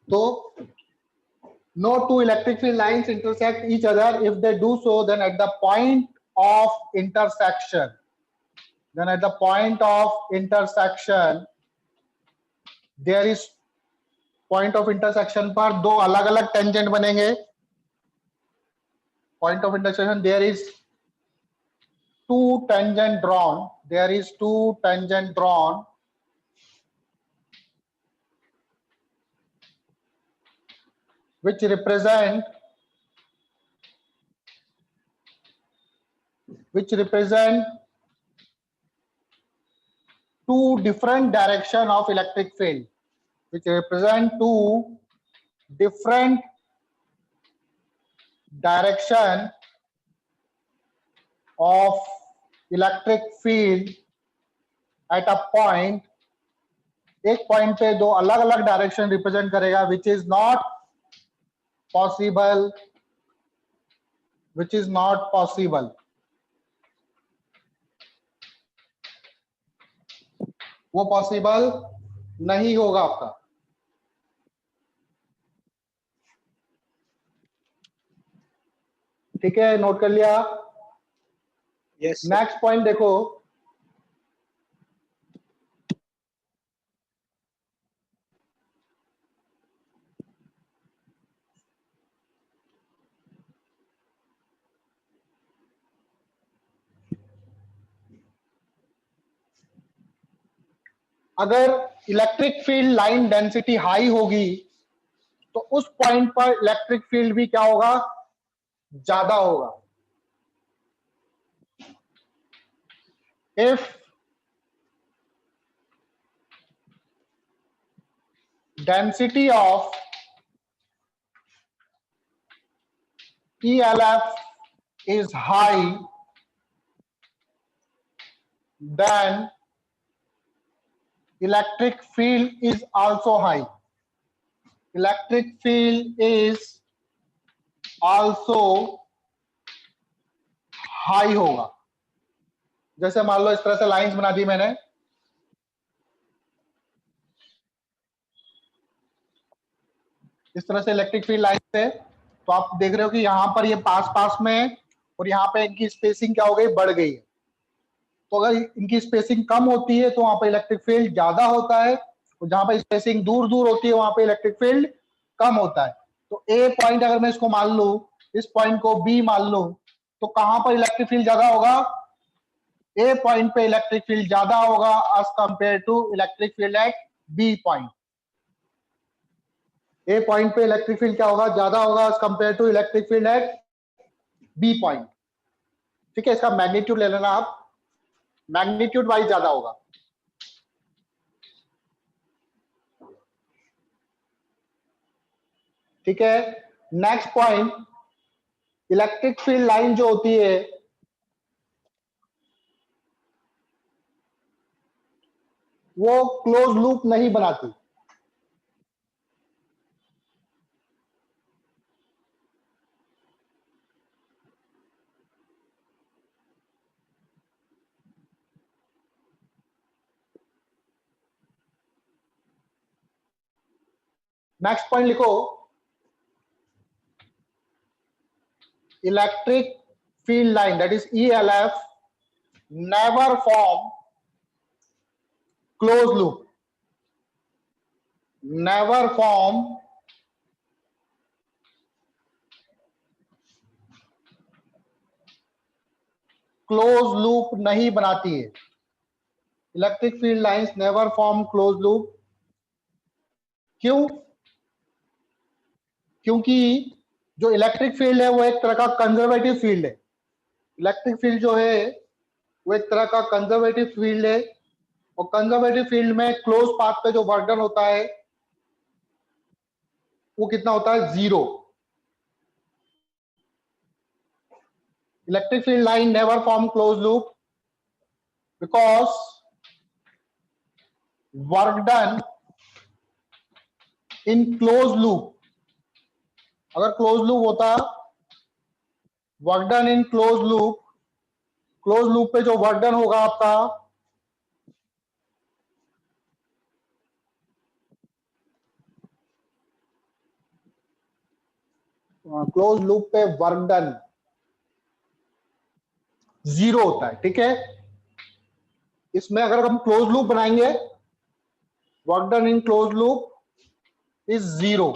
तो no two electric field lines intersect each other. If they do so, then at the point of intersection, there is point of intersection पर दो अलग अलग tangent बनेंगे. Point of intersection, there is two tangent drawn. Which represent two different direction of electric field. At a point, एक point पे दो अलग अलग डायरेक्शन रिप्रेजेंट करेगा, which is not possible. वो पॉसिबल नहीं होगा आपका. ठीक है, नोट कर लिया. यस. नेक्स्ट पॉइंट देखो, अगर electric field line density high होगी तो उस पॉइंट पर इलेक्ट्रिक फील्ड भी क्या होगा, ज्यादा होगा. If density of ELF is high, then electric field is also high. होगा. जैसे मान लो इस तरह से लाइंस बना दी मैंने, इस तरह से इलेक्ट्रिक फील्ड लाइन है. तो आप देख रहे हो कि यहाँ पर ये पास में और यहाँ पे इनकी स्पेसिंग क्या हो गई, बढ़ गई है. तो अगर इनकी स्पेसिंग कम होती है तो वहां पर इलेक्ट्रिक फील्ड ज्यादा होता है, और जहां पर स्पेसिंग दूर दूर होती है वहां पर इलेक्ट्रिक फील्ड कम होता है. तो ए पॉइंट अगर मैं इसको मान लूं, इस पॉइंट को बी मान लूं, तो कहां पर इलेक्ट्रिक फील्ड ज्यादा होगा, ए पॉइंट पे इलेक्ट्रिक फील्ड ज्यादा होगा as compare to electric field at B point. A point पे इलेक्ट्रिक फील्ड क्या होगा, ज्यादा होगा as compare to electric field at B point. ठीक है, इसका मैग्नीट्यूड ले लेना आप, मैग्नीट्यूड वाइज ज्यादा होगा. ठीक है, next point, electric field line जो होती है वो क्लोज लूप नहीं बनाती. नेक्स्ट पॉइंट लिखो, electric field line that is ELF never form closed loop. Close loop नहीं बनाती है. Electric field lines never form close loop. क्यों? क्योंकि जो इलेक्ट्रिक फील्ड है वो एक तरह का कंजर्वेटिव फील्ड है. इलेक्ट्रिक फील्ड जो है वो एक तरह का कंजर्वेटिव फील्ड है, और कंजर्वेटिव फील्ड में क्लोज पाथ पे जो वर्क डन होता है वो कितना होता है, 0. Electric field line never form close loop because work done in close loop, अगर क्लोज लूप होता, work done in close loop पे जो वर्क डन होगा आपका क्लोज लूप पे वर्क डन 0 होता है, ठीक है। इसमें अगर हम क्लोज लूप बनाएंगे, work done in close loop is 0।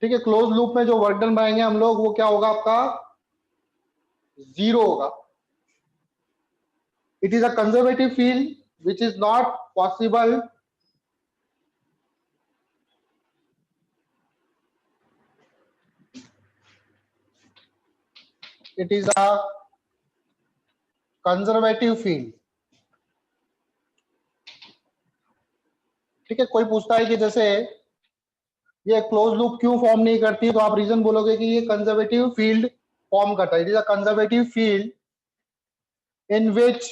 ठीक है, क्लोज लूप में जो वर्क डन बनाएंगे हम लोग, वो क्या होगा आपका 0 होगा। It is a conservative field which is not possible it is a conservative field। ठीक है, कोई पूछता है कि जैसे ये क्लोज लूप क्यों फॉर्म नहीं करती, तो आप रीजन बोलोगे कि ये कंजर्वेटिव फील्ड फॉर्म करता है। It is a conservative field in which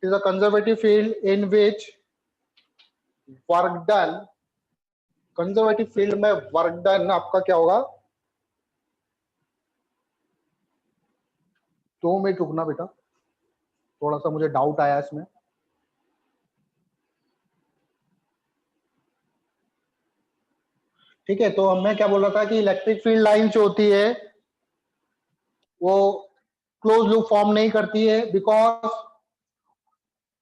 it is a conservative field in which work done, conservative field में वर्क डन आपका क्या होगा, 2 मिनट रुकना बेटा, थोड़ा सा मुझे डाउट आया इसमें। ठीक है, तो मैं क्या बोल रहा था कि इलेक्ट्रिक फील्ड लाइन जो होती है वो क्लोज लूप फॉर्म नहीं करती है, बिकॉज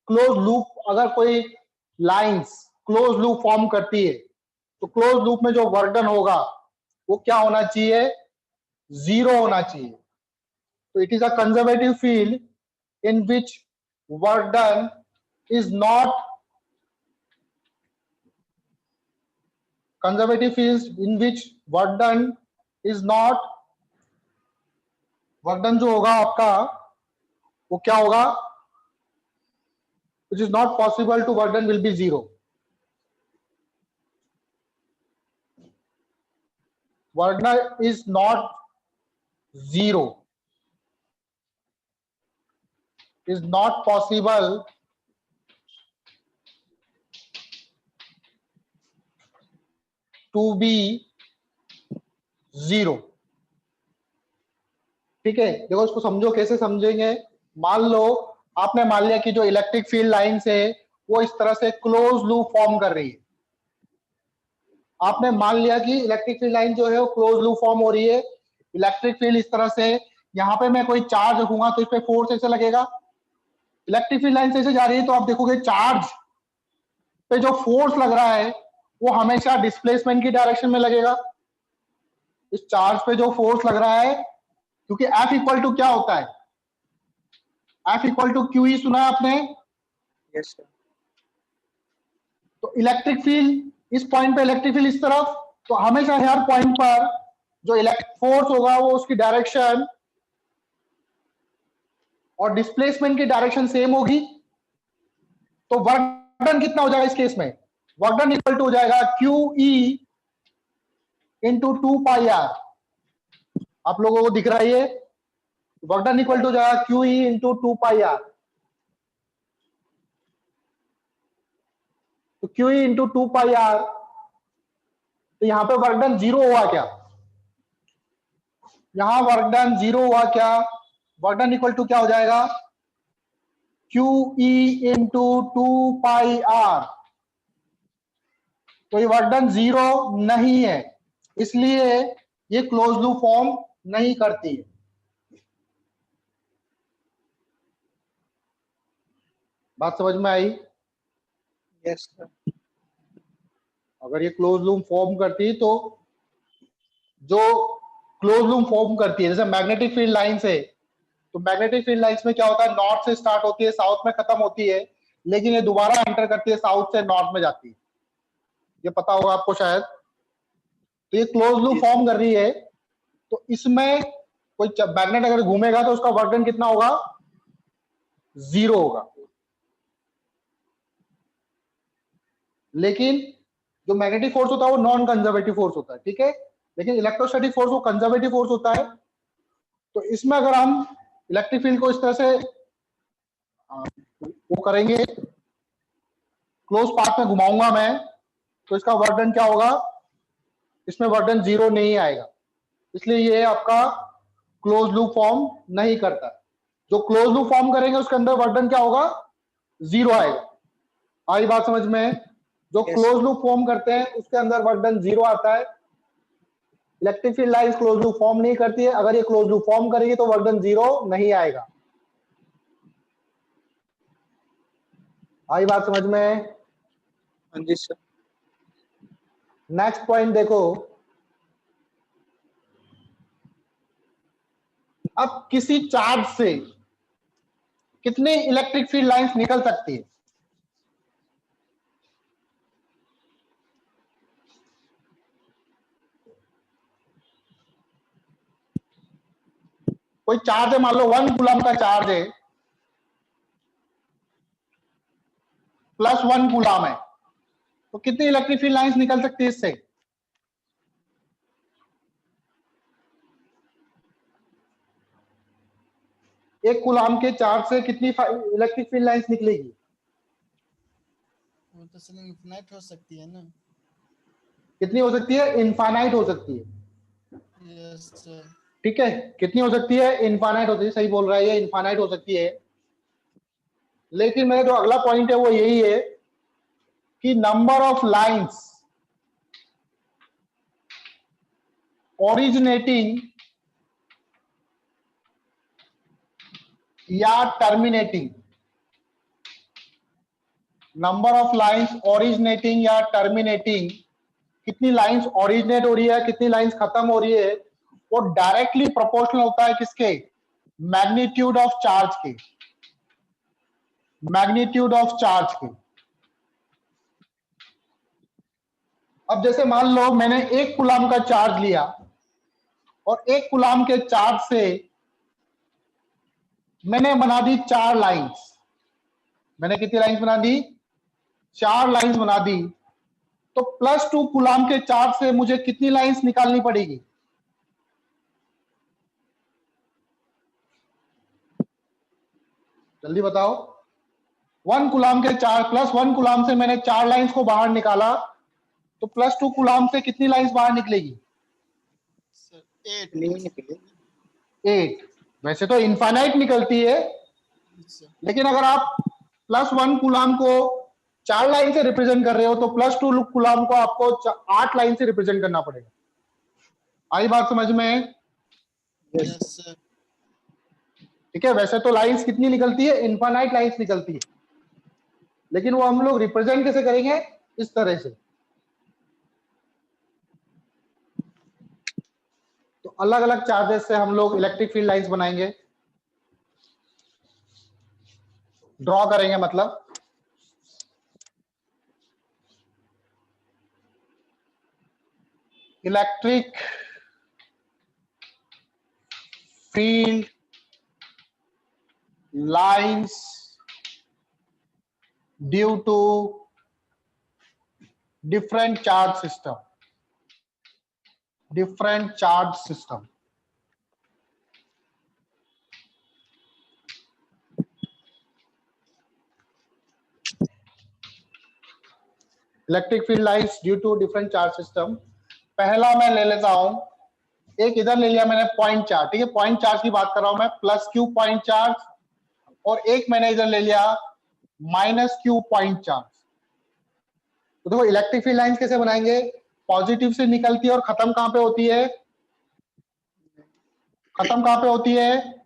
क्लोज लूप, अगर कोई लाइंस क्लोज लूप फॉर्म करती है तो क्लोज लूप में जो वर्क डन होगा वो क्या होना चाहिए, 0 होना चाहिए। तो it is a conservative field in which work done is not, conservative fields in which work done is not, work done जो होगा आपका वो क्या होगा, which is not possible to work done will be 0। work done is not 0, is not possible to be 0। ठीक है, देखो इसको समझो, कैसे समझेंगे। मान लो आपने मान लिया कि जो इलेक्ट्रिक फील्ड लाइंस है वो इस तरह से क्लोज लूप फॉर्म कर रही है। आपने मान लिया कि इलेक्ट्रिक फील्ड लाइन जो है वो क्लोज लूप फॉर्म हो रही है। इलेक्ट्रिक फील्ड इस तरह से, यहाँ पे मैं कोई चार्ज रखूंगा तो इस पे फोर्स ऐसे लगेगा। इलेक्ट्रिक फील्ड लाइन से ऐसे जा रही है तो आप देखोगे चार्ज पे जो फोर्स लग रहा है वो हमेशा डिस्प्लेसमेंट की डायरेक्शन में लगेगा। इस चार्ज पे जो फोर्स लग रहा है, क्योंकि F इक्वल टू क्या होता है, F equal to Q E, सुना है आपने? Yes, sir. तो इलेक्ट्रिक फील्ड इस पॉइंट पे, इलेक्ट्रिक फील्ड इस तरफ, तो हमेशा हर पॉइंट पर जो इलेक्ट्रिक फोर्स होगा वो उसकी डायरेक्शन और डिस्प्लेसमेंट की डायरेक्शन सेम होगी। तो वर्क डन कितना हो जाएगा इस केस में, वर्क डन इक्वल टू हो जाएगा Q E into 2 pi R. आप लोगों को दिख रहा है ये, वर्क डन इक्वल टू हो जाएगा Q E into 2 pi R. तो Q E into 2 pi R, तो यहां पे वर्क डन 0 हुआ क्या, यहां वर्क डन 0 हुआ क्या, वर्क डन इक्वल टू क्या हो जाएगा, Q E into 2 pi R. तो ये वर्क डन 0 नहीं है, इसलिए ये क्लोज लूप फॉर्म नहीं करती है। बात समझ में आई? Yes, sir. अगर ये क्लोज लूप फॉर्म करती तो, जो क्लोज लूप फॉर्म करती है, जैसे मैग्नेटिक फील्ड लाइंस है, तो मैग्नेटिक फील्ड लाइंस में क्या होता है, नॉर्थ से स्टार्ट होती है, साउथ में खत्म होती है, लेकिन ये दोबारा एंटर करती है, साउथ से नॉर्थ में जाती है। ये पता होगा आपको शायद। तो ये क्लोज लूप फॉर्म कर रही है, तो इसमें कोई मैग्नेट अगर घूमेगा तो उसका वर्क डन कितना होगा, 0 होगा। लेकिन जो मैग्नेटिक फोर्स होता है वो नॉन कंजर्वेटिव फोर्स होता है, ठीक है, लेकिन इलेक्ट्रोस्टैटिक फोर्स वो कंजर्वेटिव फोर्स होता है। तो इसमें अगर हम इलेक्ट्रिक फील्ड को इस तरह से वो करेंगे, क्लोज पाथ में घुमाऊंगा मैं, तो इसका वर्क डन क्या होगा, इसमें वर्डन 0 नहीं आएगा, इसलिए ये आपका क्लोज लूप फॉर्म नहीं करता। जो क्लोज लूप फॉर्म करेंगे उसके अंदर वर्डन क्या होगा, 0 आएगा। आई बात समझ में? जो Yes. क्लोज लूप फॉर्म करते हैं उसके अंदर वर्डन 0 आता है। Electric field lines close loop form नहीं करती है, अगर ये क्लोज लूप फॉर्म करेगी तो वर्डन 0 नहीं आएगा। आई बात समझ में? हाँ जी सर। नेक्स्ट पॉइंट देखो, अब किसी चार्ज से कितनी इलेक्ट्रिक फील्ड लाइंस निकल सकती है? कोई चार्ज है, मान लो 1 कूलम का चार्ज है, +1 कूलम है, तो कितनी इलेक्ट्रिक फील्ड लाइंस निकल सकती है इससे? एक कूलम के चार्ज से कितनी इलेक्ट्रिक फील्ड लाइंस निकलेगी? वो तो सर इनफिनाइट हो सकती है ना। कितनी हो सकती है? इनफाइनाइट हो सकती है। Yes sir. ठीक है, कितनी हो सकती है? इनफाइनाइट होती है, सही बोल रहा है, ये इनफाइनाइट हो सकती है। लेकिन मेरा जो अगला पॉइंट है वो यही है कि नंबर ऑफ लाइंस ओरिजिनेटिंग या terminating, number of lines originating या टर्मिनेटिंग, कितनी लाइंस ओरिजिनेट हो रही है, कितनी लाइंस खत्म हो रही है, वो डायरेक्टली प्रोपोर्शनल होता है किसके? मैग्नीट्यूड ऑफ चार्ज के, मैग्नीट्यूड ऑफ चार्ज के। अब जैसे मान लो मैंने 1 कूलम का चार्ज लिया और 1 कूलम के चार्ज से मैंने बना दी 4 लाइंस। मैंने कितनी लाइंस बना दी? 4 लाइंस बना दी। तो +2 कूलम के चार्ज से मुझे कितनी लाइंस निकालनी पड़ेगी? जल्दी बताओ। 1 कूलम के चार्ज +1 कूलम से मैंने 4 लाइंस को बाहर निकाला, तो +2 कूलम से कितनी लाइंस बाहर निकलेगी? सर 8 नहीं निकली। 8। वैसे तो इनफाइनाइट निकलती है, सर। लेकिन अगर आप +1 कूलम को 4 लाइन से रिप्रेजेंट कर रहे हो तो +2 कूलम को आपको 8 लाइन से रिप्रेजेंट करना पड़ेगा। आई बात समझ में? Yes sir. ठीक है, वैसे तो लाइंस कितनी निकलती है? इनफाइनाइट लाइंस निकलती है, लेकिन वो हम लोग रिप्रेजेंट कैसे करेंगे? इस तरह से। तो अलग अलग चार्जेस से हम लोग इलेक्ट्रिक फील्ड लाइंस बनाएंगे, ड्रॉ करेंगे मतलब। Electric field lines due to different charge system, different charge system. Electric field lines due to different charge system. पहला मैं ले लेता हूं, एक इधर ले लिया मैंने पॉइंट चार्ज। ठीक है, पॉइंट चार्ज की बात कर रहा हूं मैं, +q पॉइंट चार्ज, और एक मैंने इधर ले लिया -q पॉइंट चार्ज। तो देखो इलेक्ट्रिक फील्ड लाइंस कैसे बनाएंगे? पॉजिटिव से निकलती है और खत्म कहां पे होती है? खत्म कहां पे होती है?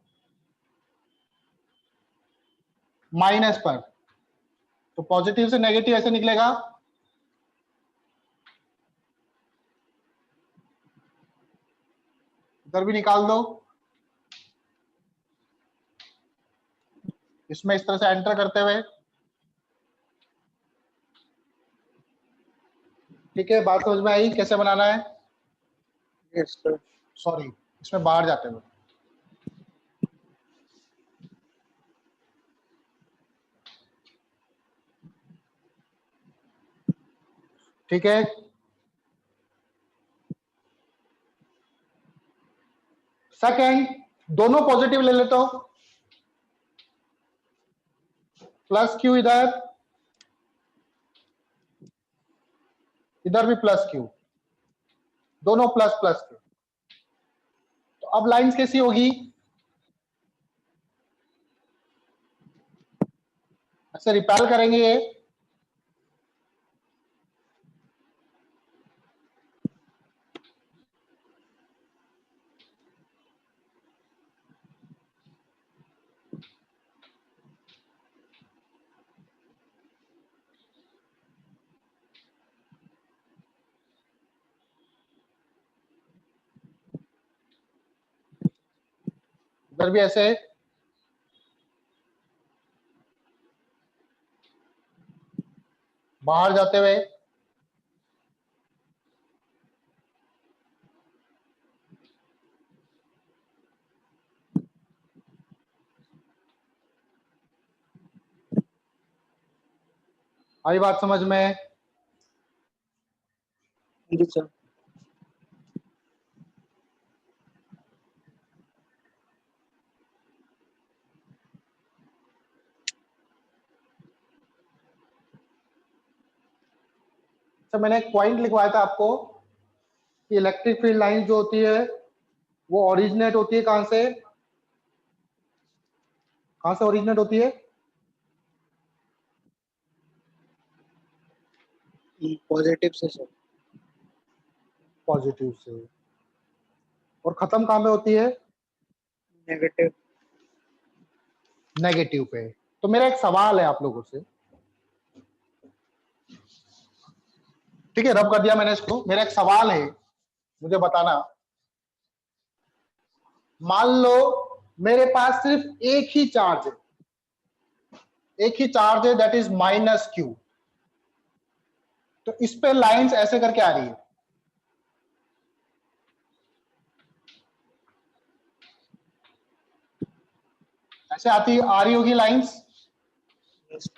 माइनस पर। तो पॉजिटिव से नेगेटिव ऐसे निकलेगा, इधर भी निकाल दो, इसमें इस तरह से एंटर करते हुए। ठीक है, बात समझ में आई कैसे बनाना है? Yes sir. सॉरी, इसमें बाहर जाते हुए। ठीक है, सेकंड, दोनों पॉजिटिव ले लेता हूं, +q इधर, इधर भी +q। दोनों प्लस प्लस के। तो अब लाइंस कैसी होगी? ऐसे रिपेल करेंगे ये, इधर भी ऐसे, बाहर जाते हुए, आई बात समझ में? जी सर। तो मैंने एक पॉइंट लिखवाया था आपको कि इलेक्ट्रिक फील्ड लाइन जो होती है वो ओरिजिनेट होती है कहां से? कहां से ओरिजिनेट होती है? पॉजिटिव से सर। पॉजिटिव से। और खत्म कहां पे होती है? नेगेटिव। नेगेटिव पे। तो मेरा एक सवाल है आप लोगों से, ठीक है, रब कर दिया मैंने इसको। मेरा एक सवाल है, मुझे बताना। मान लो मेरे पास सिर्फ एक ही चार्ज है, एक ही चार्ज है, दैट इज -q। तो इस पे लाइंस ऐसे करके आ रही है, ऐसे आती आ रही होगी लाइंस। यस।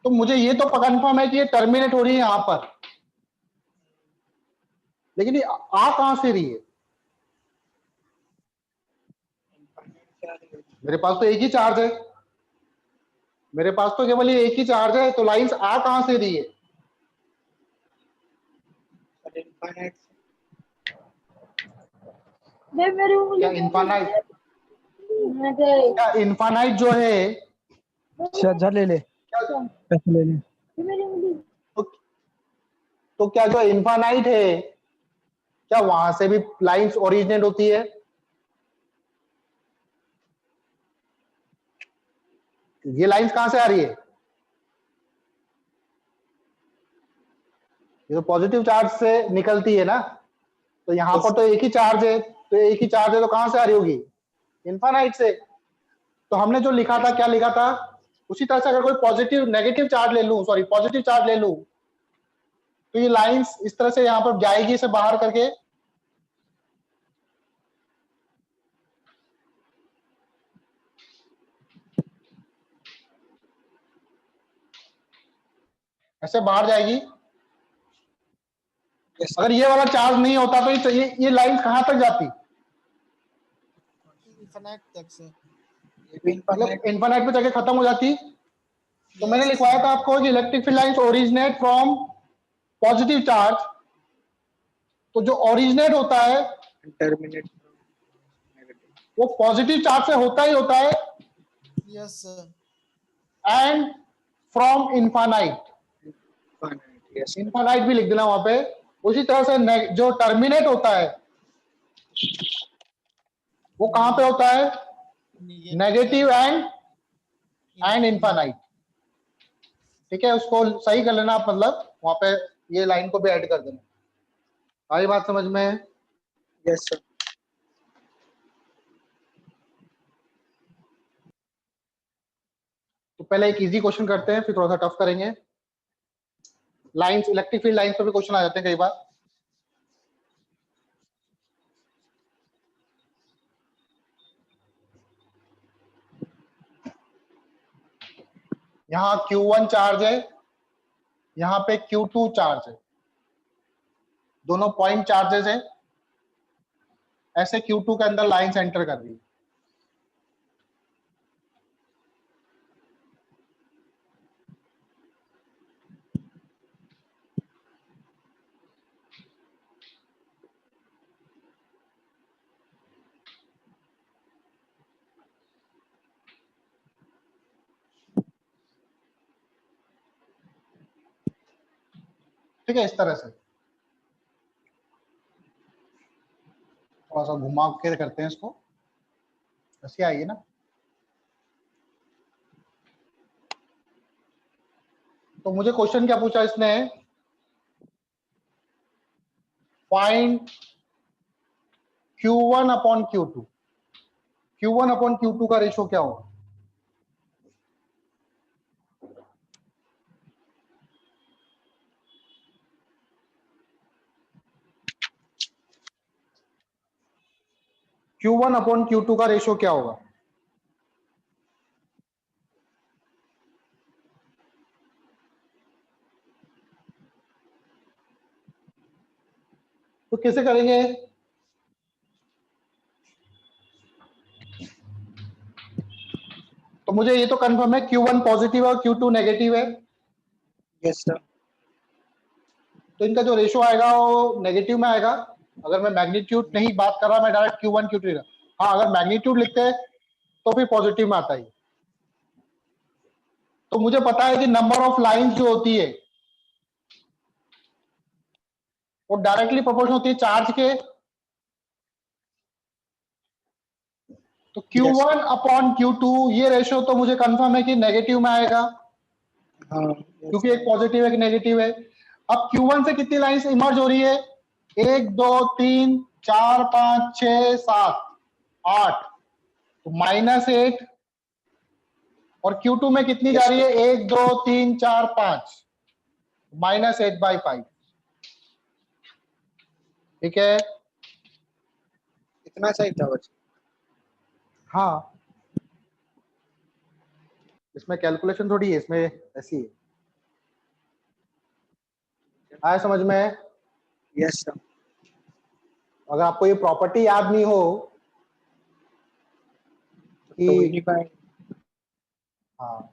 तो मुझे ये तो कंफर्म है कि ये टर्मिनेट हो रही है यहां पर, लेकिन ये आ कहां से रही है? मेरे पास तो एक ही चार्ज है, मेरे पास तो केवल ये एक ही चार्ज है, तो लाइंस आ कहां से रही है? इनफाइनाइट। क्या इनफाइनाइट? क्या इनफाइनाइट जो है, शाह ले ले, क्या पैसे ले ले। तो, तो क्या जो इनफाइनाइट है, क्या वहां से भी लाइंस ओरिजिनेट होती है? ये लाइंस कहां से आ रही है? ये तो पॉजिटिव चार्ज से निकलती है ना। तो यहां पर तो एक ही चार्ज है, तो एक ही चार्ज है, तो कहां से आ रही होगी? इनफाइनाइट से। तो हमने जो लिखा था, क्या लिखा था? उसी तरह से अगर कोई पॉजिटिव नेगेटिव चार्ज ले लूं, सॉरी पॉजिटिव चार्ज ले लूं, तो ये लाइंस इस तरह से यहां पर जाएगी, इसे बाहर करके, ऐसे बाहर जाएगी। अगर ये वाला चार्ज नहीं होता तो ये लाइंस कहां तक जाती? इन्फिनिट तक से। ये भी इनफाइनाइट। मतलब इनफाइनाइट पे जाके खत्म हो जाती। तो मैंने लिखवाया था आपको कि electric field lines originate from positive charge. तो जो ओरिजिनेट होता है टर्मिनेट नेगेटिव। वो पॉजिटिव चार्ज से होता ही होता है, yes sir. And from infinite. Infinite. Yes. Infinite भी लिख देना वहां पे। उसी तरह से जो टर्मिनेट होता है वो कहां पे होता है? Negative and infinite. ठीक है, उसको सही कर लेना आप, मतलब वहां पे ये लाइन को भी ऐड कर देना। आई बात समझ में? Yes sir. तो पहले एक इजी क्वेश्चन करते हैं, फिर थोड़ा सा टफ करेंगे। लाइंस, इलेक्ट्रिक फील्ड लाइंस पे भी क्वेश्चन आ जाते हैं कई बार। यहाँ Q1 चार्ज है, यहाँ पे Q2 चार्ज है, दोनों पॉइंट चार्जेस है। ऐसे Q2 के अंदर लाइंस एंटर कर रही है। ठीक है, इस तरह से थोड़ा सा घुमा के करते हैं इसको, ऐसे आइए ना। तो मुझे क्वेश्चन क्या पूछा इसने, find Q1 upon Q2, Q1 upon Q2 का रेशो क्या होगा? Q1 अपॉन Q2 का रेशो क्या होगा? तो कैसे करेंगे? तो मुझे ये तो कंफर्म है Q1 पॉजिटिव है और Q2 नेगेटिव है, Yes, sir. तो इनका जो रेशो आएगा वो नेगेटिव में आएगा। अगर मैं मैग्नीट्यूड नहीं बात कर रहा, मैं डायरेक्ट Q1 Q2, हाँ अगर मैग्नीट्यूड लिखते हैं तो फिर पॉजिटिव में आता है। तो मुझे पता है कि नंबर ऑफ लाइंस जो होती है वो डायरेक्टली प्रोपोर्शनल होती है चार्ज के। तो Q1 अपॉन Q2 ये रेशियो तो मुझे कंफर्म है कि नेगेटिव में आएगा, हाँ, yes, क्योंकि sir. एक पॉजिटिव है, एक नेगेटिव है। अब Q1 से कितनी लाइंस इमर्ज हो रही है? 1 2 3 4 5 6 7 8, तो -8। और Q2 में कितनी Yes, जा रही sir. है? 1 2 3 4 5, -8/5। ठीक है, इतना सही था बस. हाँ इसमें कैलकुलेशन थोड़ी है, इसमें ऐसी है। आया समझ में? Yes, sir. अगर आपको ये प्रॉपर्टी याद नहीं हो तो हो ही कि नहीं पाएंगे. हाँ,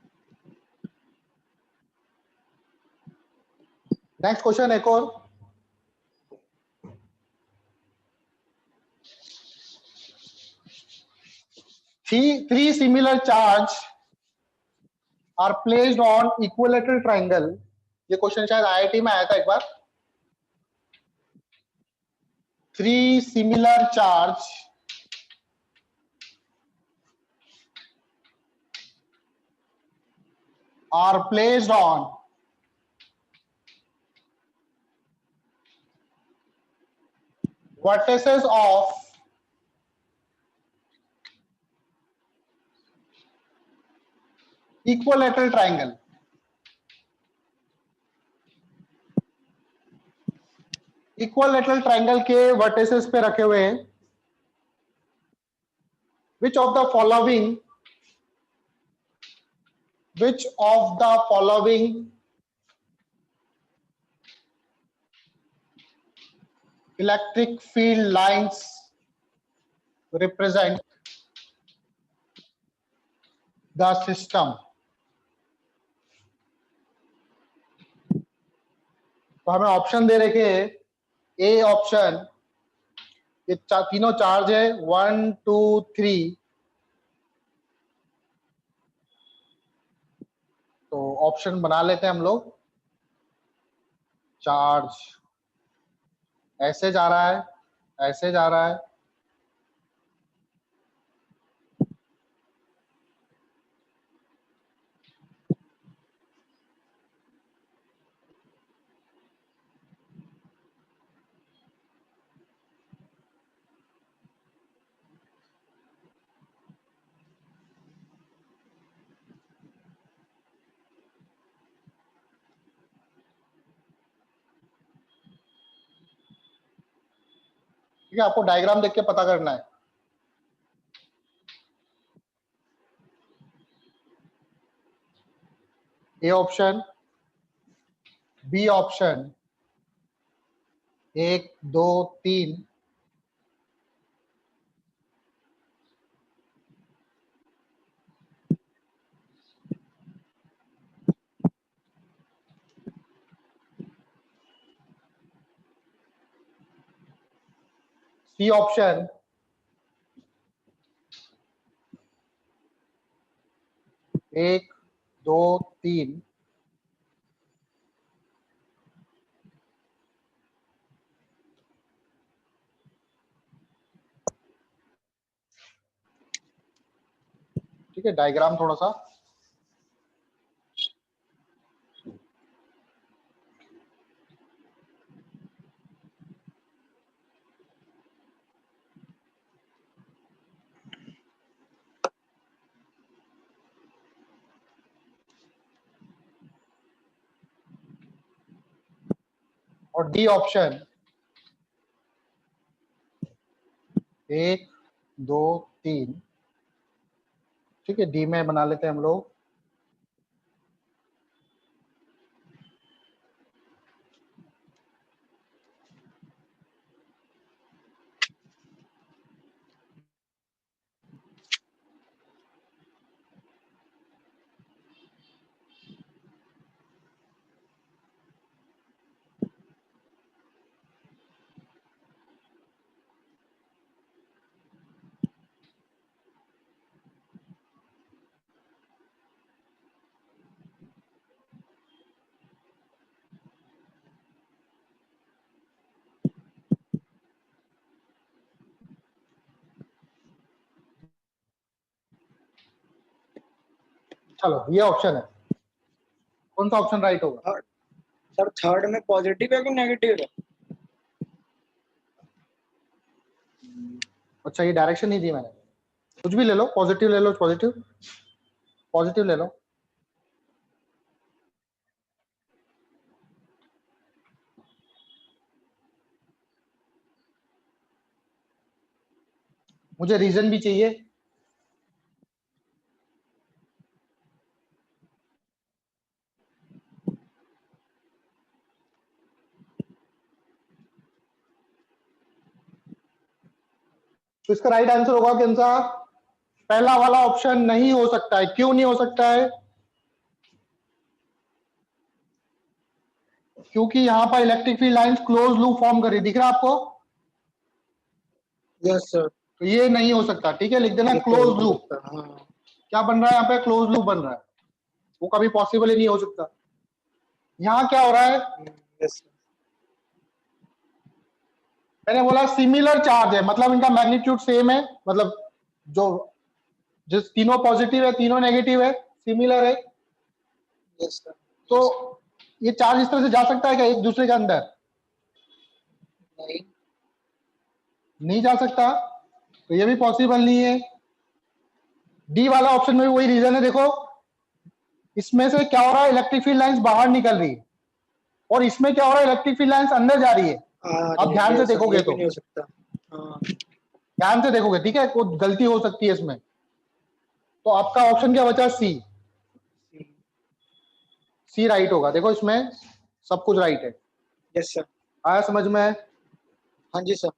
नेक्स्ट क्वेश्चन एक और। Three similar charge are placed on equilateral triangle। ये क्वेश्चन शायद आईआईटी में आया था एक बार। Three similar charge are placed on vertices of equilateral triangle। Equilateral triangle के वर्टिसेस पे रखे हुए हैं। Which of the following electric field lines represent the system? तो हमें ऑप्शन दे रखे हैं। ए ऑप्शन, ये तीनों चार्ज है 1 2 3, तो ऑप्शन बना लेते हैं हम लोग। चार्ज ऐसे जा रहा है, ऐसे जा रहा है, ठीक है। आपको डायग्राम देख के पता करना है। A option, B option 1 2 3, C option 1 2 3, ठीक है, डायग्राम थोड़ा सा और डी ऑप्शन 1 2 3, ठीक है, डी में बना लेते हैं हम लोग। चलो ये ऑप्शन है, कौन सा ऑप्शन राइट होगा? सर थर्ड में पॉजिटिव है कि नेगेटिव है? अच्छा, ये डायरेक्शन नहीं दी मैंने, कुछ भी ले लो, पॉजिटिव ले लो, पॉजिटिव पॉजिटिव ले लो। मुझे रीजन भी चाहिए। तो इसका राइट आंसर होगा कौन सा? पहला वाला ऑप्शन नहीं हो सकता है। क्यों नहीं हो सकता है? क्योंकि यहां पर electric field lines close loop form कर रही, दिख रहा है आपको? Yes sir. तो ये नहीं हो सकता, ठीक है, लिख देना क्लोज लूप। हाँ क्या बन रहा है यहाँ पे? क्लोज लूप बन रहा है, वो कभी पॉसिबल ही नहीं हो सकता। यहाँ क्या हो रहा है? Yes sir. मैंने बोला सिमिलर चार्ज है, मतलब इनका मैग्नीट्यूड सेम है, मतलब जो जिस तीनों पॉजिटिव है तीनों नेगेटिव है, सिमिलर है। Yes sir. तो ये चार्ज इस तरह से जा सकता है क्या एक दूसरे के अंदर? नहीं। नहीं जा सकता, तो ये भी पॉसिबल नहीं है। डी वाला ऑप्शन में भी वही रीजन है। देखो इसमें से क्या हो रहा है, इलेक्ट्रिक फील्ड लाइंस बाहर निकल रही है, और इसमें क्या हो रहा है, इलेक्ट्रिक फील्ड लाइंस अंदर जा रही है। अब ध्यान से देखोगे तो, नहीं हो सकता। हाँ ध्यान से देखोगे, ठीक है, कोई गलती हो सकती है इसमें। तो आपका ऑप्शन क्या बचा? सी। सी राइट होगा। देखो इसमें सब कुछ राइट है। Yes sir. आया समझ में? हाँ जी सर।